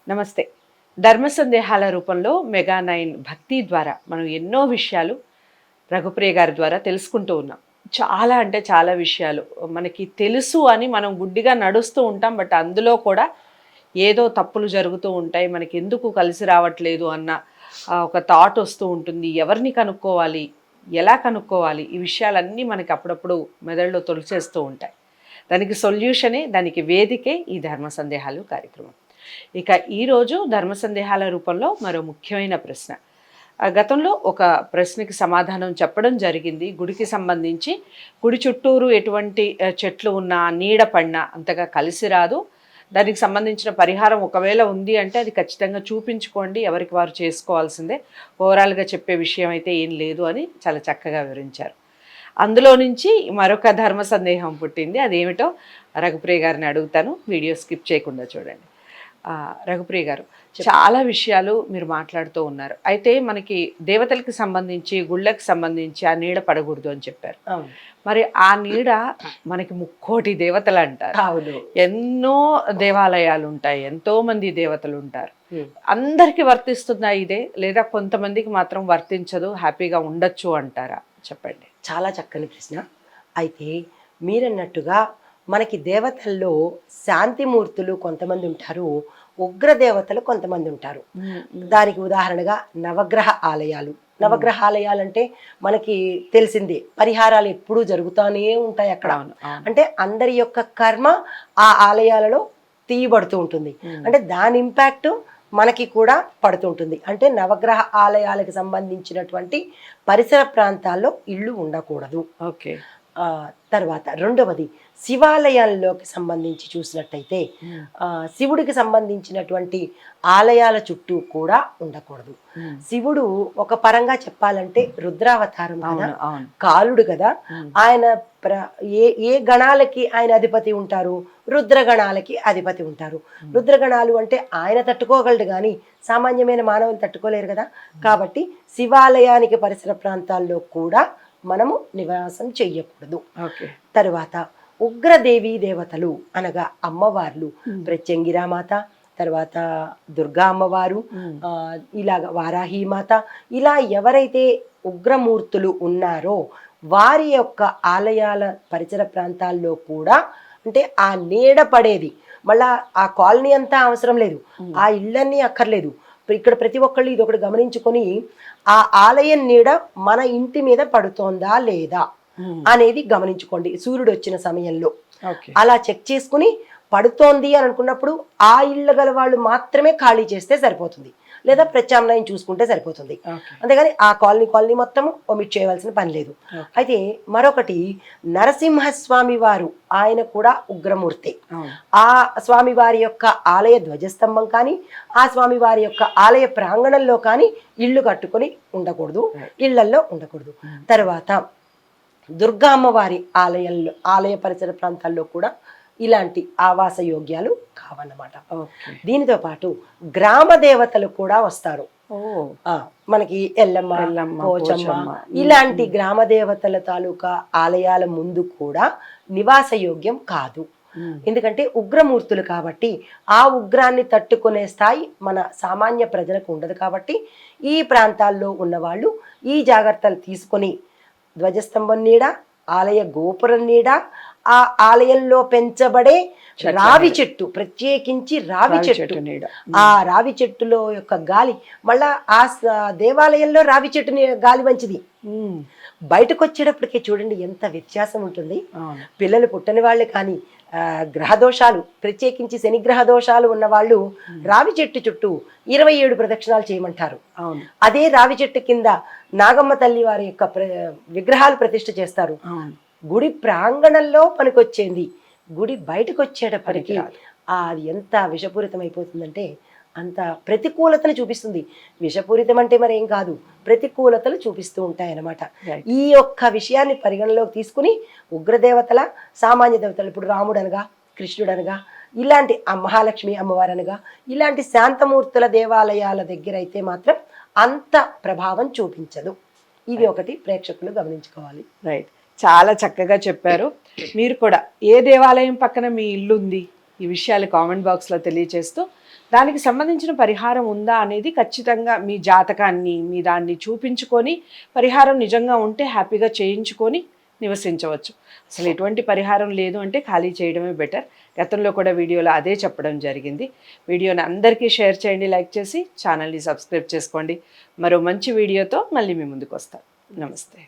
నమస్తే. ధర్మ సందేహాల రూపంలో మెగా 9 భక్తి ద్వారా మనం ఎన్నో విషయాలు రఘుప్రియ గారి ద్వారా తెలుసుకుంటూ ఉన్నాం. చాలా అంటే చాలా విషయాలు మనకి తెలుసు అని మనం గుడ్డిగా నడుస్తూ ఉంటాం. బట్ అందులో కూడా ఏదో తప్పులు జరుగుతూ ఉంటాయి. మనకి ఎందుకు కలిసి రావట్లేదు అన్న ఒక థాట్ వస్తూ ఉంటుంది. ఎవరిని కనుక్కోవాలి, ఎలా కనుక్కోవాలి, ఈ విషయాలన్నీ మనకి అప్పుడప్పుడు మెదడులో తొలిచేస్తూ ఉంటాయి. దానికి సొల్యూషనే, దానికి వేదికే ఈ ధర్మ సందేహాలు కార్యక్రమం. ఇక ఈరోజు ధర్మ సందేహాల రూపంలో మరో ముఖ్యమైన ప్రశ్న. గతంలో ఒక ప్రశ్నకి సమాధానం చెప్పడం జరిగింది. గుడికి సంబంధించి గుడి చుట్టూరు ఎటువంటి చెట్లు ఉన్నా, నీడ పడినా అంతగా కలిసి రాదు. దానికి సంబంధించిన పరిహారం ఒకవేళ ఉంది అంటే అది ఖచ్చితంగా చూపించుకోండి, ఎవరికి వారు చేసుకోవాల్సిందే, ఓవరాల్గా చెప్పే విషయం అయితే ఏం లేదు అని చాలా చక్కగా వివరించారు. అందులో నుంచి మరొక ధర్మ సందేహం పుట్టింది. అదేమిటో రఘుప్రియ గారిని అడుగుతాను, వీడియో స్కిప్ చేయకుండా చూడండి. రఘుప్రియ గారు, చాలా విషయాలు మీరు మాట్లాడుతూ ఉన్నారు. అయితే మనకి దేవతలకు సంబంధించి, గుళ్ళకి సంబంధించి ఆ నీడ పడకూడదు అని చెప్పారు. మరి ఆ నీడ మనకి 3,000,000 దేవతలు అంటారు. ఎన్నో దేవాలయాలు ఉంటాయి, ఎంతో మంది దేవతలు ఉంటారు. అందరికి వర్తిస్తుందా ఇదే, లేదా కొంతమందికి మాత్రం వర్తించదు, హ్యాపీగా ఉండొచ్చు అంటారా? చెప్పండి. చాలా చక్కని ప్రశ్న. అయితే మీరన్నట్టుగా మనకి దేవతల్లో శాంతిమూర్తులు కొంతమంది ఉంటారు, ఉగ్రదేవతలు కొంతమంది ఉంటారు. దానికి ఉదాహరణగా నవగ్రహ ఆలయాలు. నవగ్రహ ఆలయాలు అంటే మనకి తెలిసిందే, పరిహారాలు ఎప్పుడూ జరుగుతూనే ఉంటాయి అక్కడ. అంటే అందరి యొక్క కర్మ ఆ ఆలయాలలో తీయబడుతూ ఉంటుంది. అంటే దాని ఇంపాక్ట్ మనకి కూడా పడుతుంటుంది. అంటే నవగ్రహ ఆలయాలకు సంబంధించినటువంటి పరిసర ప్రాంతాల్లో ఇళ్ళు ఉండకూడదు. ఓకే. తర్వాత రెండవది, శివాలయాల్లోకి సంబంధించి చూసినట్టయితే శివుడికి సంబంధించినటువంటి ఆలయాల చుట్టూ కూడా ఉండకూడదు. శివుడు ఒక పరంగా చెప్పాలంటే రుద్రావతారం కదా, కాలుడు కదా. ఆయన ఏ గణాలకి ఆయన అధిపతి ఉంటారు? రుద్రగణాలకి అధిపతి ఉంటారు. రుద్రగణాలు అంటే ఆయన తట్టుకోగలడు కానీ సామాన్యమైన మానవులు తట్టుకోలేరు కదా. కాబట్టి శివాలయానికి పరిసర ప్రాంతాల్లో కూడా మనము నివాసం చెయ్యకూడదు. తరువాత ఉగ్రదేవీ దేవతలు అనగా అమ్మవార్లు, ప్రత్యంగిరామాత, తర్వాత దుర్గా అమ్మవారు, ఇలాగ వారాహీమాత, ఇలా ఎవరైతే ఉగ్రమూర్తులు ఉన్నారో వారి యొక్క ఆలయాల పరిసర ప్రాంతాల్లో కూడా, అంటే ఆ నీడ పడేది, మళ్ళా ఆ కాలనీ అంతా అవసరం లేదు, ఆ ఇళ్ళన్నీ అక్కర్లేదు. ఇక్కడ ప్రతి ఒక్కళ్ళు ఇది ఒకటి గమనించుకొని ఆ ఆలయం నీడ మన ఇంటి మీద పడుతోందా లేదా అనేది గమనించుకోండి. సూర్యుడు వచ్చిన సమయంలో అలా చెక్ చేసుకుని పడుతోంది అని అనుకున్నప్పుడు ఆ ఇళ్ళ గల వాళ్ళు మాత్రమే ఖాళీ చేస్తే సరిపోతుంది, లేదా ప్రత్యామ్నాయం చూసుకుంటే సరిపోతుంది. అంతేగాని ఆ కాలనీ మొత్తం ఒమిట్ చేయవలసిన పని లేదు. అయితే మరొకటి, నరసింహస్వామి వారు, ఆయన కూడా ఉగ్రమూర్తి. ఆ స్వామి వారి యొక్క ఆలయ ధ్వజస్తంభం కానీ, ఆ స్వామి వారి యొక్క ఆలయ ప్రాంగణంలో కానీ ఇళ్ళు కట్టుకొని ఉండకూడదు, ఇళ్లల్లో ఉండకూడదు. తర్వాత దుర్గా అమ్మవారి ఆలయ పరిసర ప్రాంతాల్లో కూడా ఇలాంటి ఆవాస యోగ్యాలు కావన్నమాట. దీనితో పాటు గ్రామ దేవతలు కూడా వస్తారు. మనకి ఎల్లమ్మ, పోచమ్మ, ఇలాంటి గ్రామ దేవతల తాలూకా ఆలయాల ముందు కూడా నివాస యోగ్యం కాదు. ఎందుకంటే ఉగ్రమూర్తులు కాబట్టి ఆ ఉగ్రాన్ని తట్టుకునే స్థాయి మన సామాన్య ప్రజలకు ఉండదు. కాబట్టి ఈ ప్రాంతాల్లో ఉన్నవాళ్ళు ఈ జాగ్రత్తలు తీసుకొని ధ్వజస్తంభం నీడ, ఆలయ గోపురం నీడ, ఆ ఆలయంలో పెంచబడే రావి చెట్టు, ప్రత్యేకించి రావి చెట్టు, ఆ రావి చెట్టులో యొక్క గాలి, మళ్ళా ఆ దేవాలయంలో రావి చెట్టు గాలి మంచిది. బయటకు వచ్చేటప్పటికే చూడండి ఎంత వ్యత్యాసం ఉంటుంది. పిల్లలు పుట్టని వాళ్ళు కానీ, గ్రహదోషాలు, ప్రత్యేకించి శనిగ్రహ దోషాలు ఉన్న వాళ్ళు రావి చెట్టు చుట్టూ 27 ప్రదక్షిణాలు చేయమంటారు. అదే రావి చెట్టు కింద నాగమ్మ తల్లి వారి యొక్క విగ్రహాలు ప్రతిష్ఠ చేస్తారు. గుడి ప్రాంగణంలో పనికొచ్చేది, గుడి బయటకు వచ్చేటప్పటికి అది ఎంత విషపూరితం అయిపోతుందంటే అంత ప్రతికూలతను చూపిస్తుంది. విషపూరితం అంటే మరి ఏం కాదు, ప్రతికూలతలు చూపిస్తూ ఉంటాయన్నమాట. ఈ యొక్క విషయాన్ని పరిగణలోకి తీసుకుని ఉగ్రదేవతల, సామాన్య దేవతలు, ఇప్పుడు రాముడు అనగా, కృష్ణుడు అనగా, ఇలాంటి మహాలక్ష్మి అమ్మవారు అనగా, ఇలాంటి శాంతమూర్తుల దేవాలయాల దగ్గర అయితే మాత్రం అంత ప్రభావం చూపించదు. ఇవి ఒకటి ప్రేక్షకులు గమనించుకోవాలి. రైట్, చాలా చక్కగా చెప్పారు. మీరు కూడా ఏ దేవాలయం పక్కన మీ ఇల్లు ఉంది, ఈ విషయాలు కామెంట్ బాక్స్లో తెలియజేస్తూ దానికి సంబంధించిన పరిహారం ఉందా అనేది ఖచ్చితంగా మీ జాతకాన్ని మీ దాన్ని చూపించుకొని పరిహారం నిజంగా ఉంటే హ్యాపీగా చేయించుకొని నివసించవచ్చు. అసలు ఎటువంటి పరిహారం లేదు అంటే ఖాళీ చేయడమే బెటర్. గతంలో కూడా వీడియోలో అదే చెప్పడం జరిగింది. వీడియోని అందరికీ షేర్ చేయండి, లైక్ చేసి ఛానల్ని సబ్స్క్రైబ్ చేసుకోండి. మరో మంచి వీడియోతో మళ్ళీ మీ ముందుకు వస్తాను. నమస్తే.